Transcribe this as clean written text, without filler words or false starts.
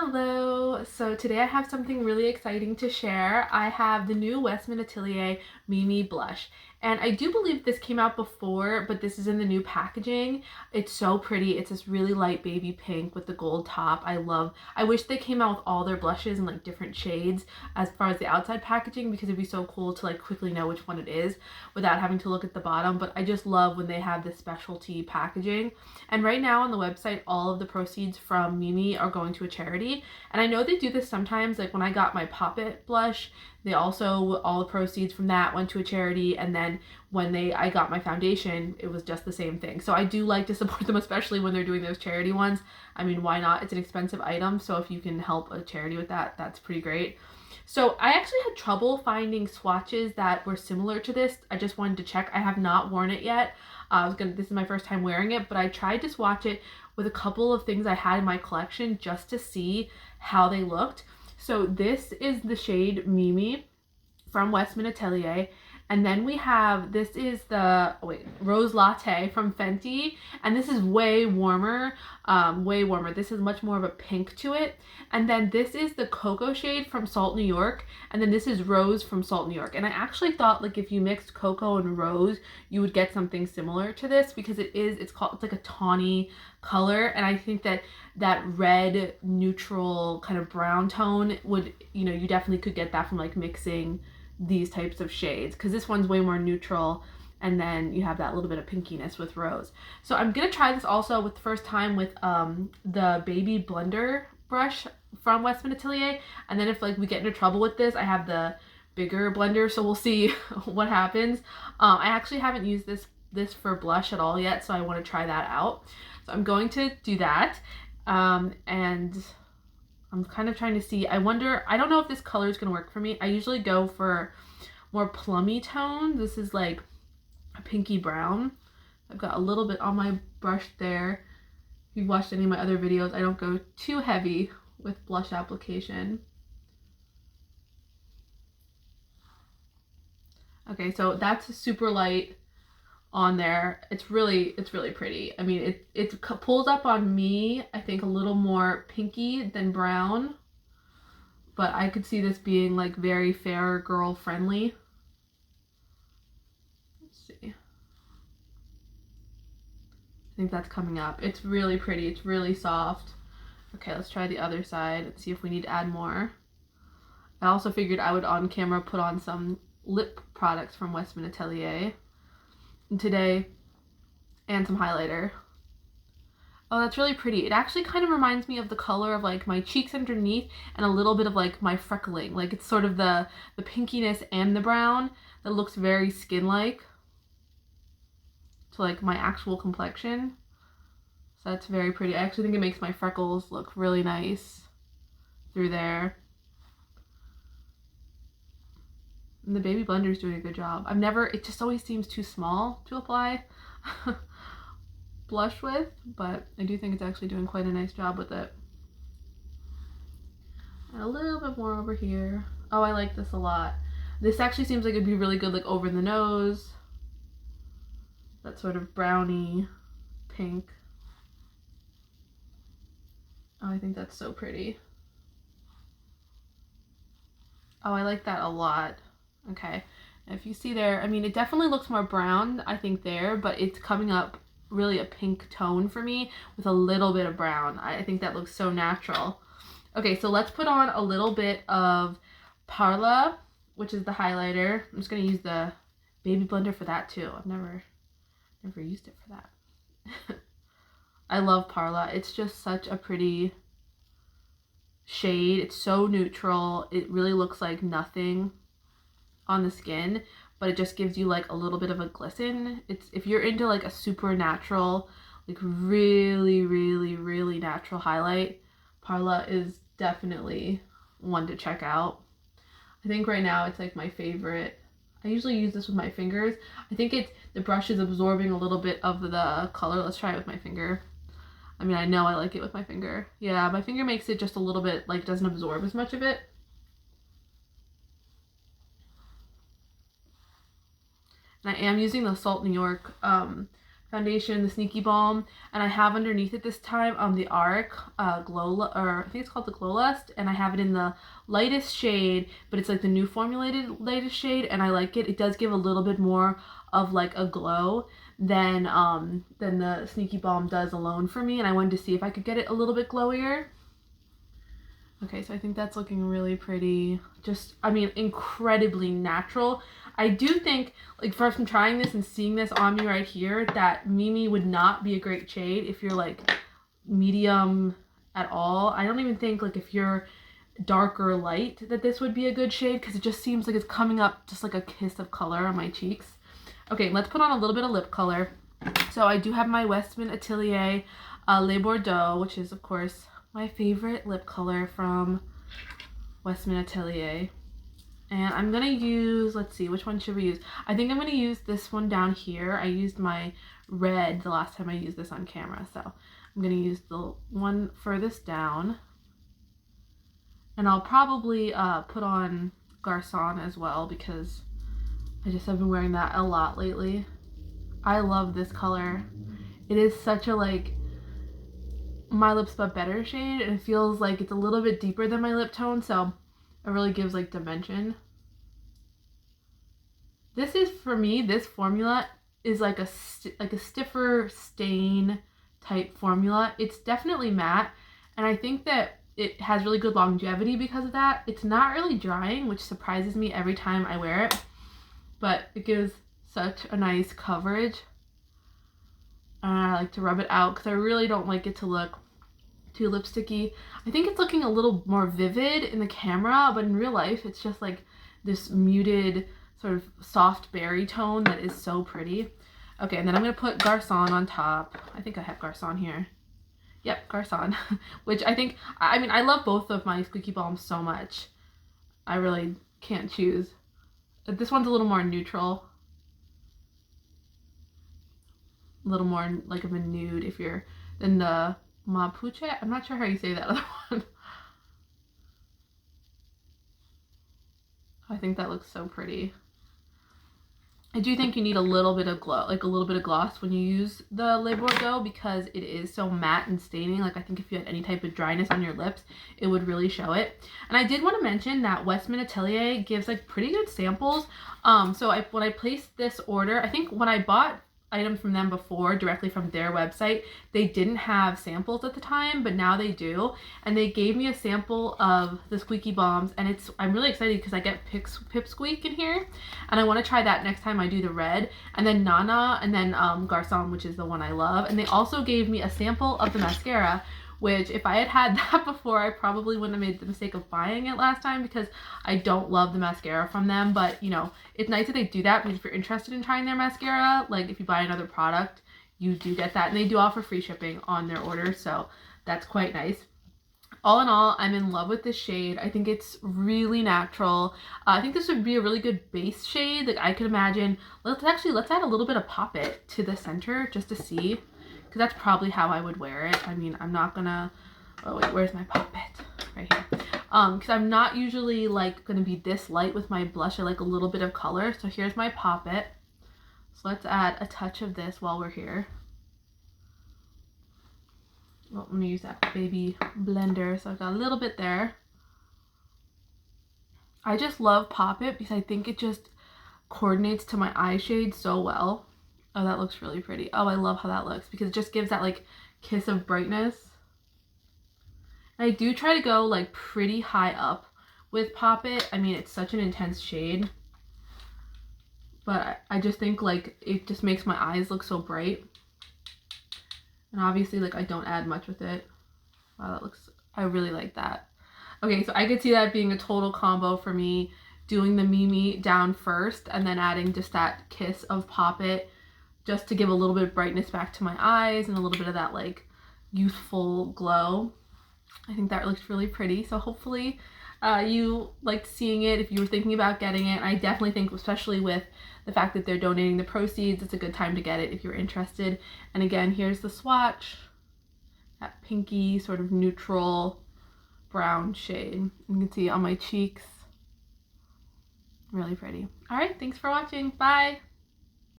Hello! So today I have something really exciting to share. I have the new Westman Atelier Mimi blush. And I do believe this came out before, but this is in the new packaging. It's so pretty. It's this really light baby pink with the gold top. I wish they came out with all their blushes in like different shades as far as the outside packaging, because it'd be so cool to like quickly know which one it is without having to look at the bottom. But I just love when they have this specialty packaging. And right now on the website, all of the proceeds from Mimi are going to a charity. And I know they do this sometimes, like when I got my Pop It blush, they also, all the proceeds from that went to a charity. And then when I got my foundation, it was just the same thing. So I do like to support them, especially when they're doing those charity ones. I mean, why not? It's an expensive item, so if you can help a charity with that, that's pretty great. So I actually had trouble finding swatches that were similar to this. I just wanted to check. I have not worn it yet. This is my first time wearing it, but I tried to swatch it with a couple of things I had in my collection just to see how they looked. So this is the shade Mimi from Westman Atelier. And then we have, this is the, Rose Latte from Fenty. And this is way warmer, way warmer. This is much more of a pink to it. And then this is the Cocoa shade from Salt New York. And then this is Rose from Salt New York. And I actually thought like if you mixed cocoa and rose, you would get something similar to this, because it's like a tawny color. And I think that red neutral kind of brown tone would, you definitely could get that from like mixing these types of shades, because this one's way more neutral, and then you have that little bit of pinkiness with rose. So I'm gonna try this also with the first time with the baby blender brush from Westman Atelier, and then if like we get into trouble with this, I have the bigger blender, so we'll see what happens. I actually haven't used this for blush at all yet, so I want to try that out. So I'm going to do that, and I'm kind of trying to see. I don't know if this color is going to work for me. I usually go for more plummy tone. This is like a pinky brown. I've got a little bit on my brush there. If you've watched any of my other videos, I don't go too heavy with blush application. Okay, so that's super light on there. It's really pretty. I mean, it pulls up on me, I think, a little more pinky than brown, but I could see this being like very fair girl friendly. Let's see. I think that's coming up. It's really pretty. It's really soft. Okay, let's try the other side and see if we need to add more. I also figured I would on camera put on some lip products from Westman Atelier today, and some highlighter. Oh, that's really pretty. It actually kind of reminds me of the color of like my cheeks underneath, and a little bit of like my freckling. Like it's sort of the pinkiness and the brown that looks very skin-like to like my actual complexion. So that's very pretty. I actually think it makes my freckles look really nice through there. And the baby blender is doing a good job. It just always seems too small to apply blush with, but I do think it's actually doing quite a nice job with it. And a little bit more over here. Oh, I like this a lot. This actually seems like it'd be really good like over the nose. That sort of browny pink. Oh, I think that's so pretty. Oh, I like that a lot. Okay, if you see there, I mean, it definitely looks more brown, I think, there, but it's coming up really a pink tone for me with a little bit of brown. I think that looks so natural. Okay, so let's put on a little bit of Parla, which is the highlighter. I'm just going to use the baby blender for that too. I've never used it for that. I love Parla. It's just such a pretty shade. It's so neutral. It really looks like nothing on the skin, but it just gives you like a little bit of a glisten. It's, if you're into like a super natural, like really natural highlight, Parla is definitely one to check out. I think right now it's like my favorite. I usually use this with my fingers. I think the brush is absorbing a little bit of the color. Let's try it with my finger. I mean, I know I like it with my finger. Yeah, my finger makes it just a little bit, like, doesn't absorb as much of it. And I am using the Salt New York foundation, the Sneaky Balm, and I have underneath it this time the Arc Glow, or I think it's called the Glow Lust, and I have it in the lightest shade, but it's like the new formulated lightest shade, and I like it. It does give a little bit more of like a glow than the Sneaky Balm does alone for me, and I wanted to see if I could get it a little bit glowier. Okay, so I think that's looking really pretty. Just, I mean, incredibly natural. I do think, like, first from trying this and seeing this on me right here, that Mimi would not be a great shade if you're, like, medium at all. I don't even think, like, if you're dark or light, that this would be a good shade, because it just seems like it's coming up just like a kiss of color on my cheeks. Okay, let's put on a little bit of lip color. So I do have my Westman Atelier Le Bordeaux, which is, of course, my favorite lip color from Westman Atelier. And I'm gonna use, let's see, which one should we use? I think I'm gonna use this one down here. I used my red the last time I used this on camera, so I'm gonna use the one furthest down. And I'll probably put on Garçon as well, because I just have been wearing that a lot lately. I love this color. It is such a, like, My Lips But Better shade, and it feels like it's a little bit deeper than my lip tone, so it really gives, like, dimension. This is, for me, this formula is like a stiffer stain type formula. It's definitely matte, and I think that it has really good longevity because of that. It's not really drying, which surprises me every time I wear it, but it gives such a nice coverage. And I like to rub it out because I really don't like it to look too lipsticky. I think it's looking a little more vivid in the camera, but in real life it's just like this muted sort of soft berry tone that is so pretty. Okay, and then I'm gonna put Garçon on top. I think I have Garçon here. Yep, Garçon. Which I think, I mean, I love both of my Squeaky Balms so much. I really can't choose. This one's a little more neutral. A little more like of a nude if you're in the Mapuche. I'm not sure how you say that other one. I think that looks so pretty. I do think you need a little bit of glow, like a little bit of gloss when you use the Le Bordeaux, because it is so matte and staining. Like, I think if you had any type of dryness on your lips, it would really show it. And I did want to mention that Westman Atelier gives like pretty good samples. So when I placed this order, I think when I bought items from them before directly from their website, they didn't have samples at the time, but now they do, and they gave me a sample of the Squeaky Balms, and I'm really excited because I get Pipsqueak in here, and I want to try that next time I do the red, and then Nana, and then Garçon, which is the one I love. And they also gave me a sample of the mascara, which if I had had that before, I probably wouldn't have made the mistake of buying it last time, because I don't love the mascara from them. But, you know, it's nice that they do that, because if you're interested in trying their mascara, like if you buy another product, you do get that. And they do offer free shipping on their order, so that's quite nice. All in all, I'm in love with this shade. I think it's really natural. I think this would be a really good base shade. Like, I could imagine, let's add a little bit of Pop It to the center just to see. That's probably how I would wear it. I mean, I'm not gonna, oh wait, where's my Pop It? Right here. Because I'm not usually like gonna be this light with my blush. I like a little bit of color. So here's my Pop It. So let's add a touch of this while we're here. Well, I'm gonna use that baby blender. So I've got a little bit there. I just love Pop It because I think it just coordinates to my eye shade so well. Oh, that looks really pretty. Oh, I love how that looks because it just gives that like kiss of brightness. And I do try to go like pretty high up with Pop It. I mean, it's such an intense shade, but I just think like it just makes my eyes look so bright. And obviously, like, I don't add much with it. Wow, that looks, I really like that. Okay, so I could see that being a total combo for me, doing the Mimi down first and then adding just that kiss of Pop It, just to give a little bit of brightness back to my eyes and a little bit of that like youthful glow. I think that looks really pretty. So hopefully you liked seeing it if you were thinking about getting it. I definitely think, especially with the fact that they're donating the proceeds, it's a good time to get it if you're interested. And again, here's the swatch, that pinky sort of neutral brown shade. You can see on my cheeks, really pretty. All right, thanks for watching. Bye.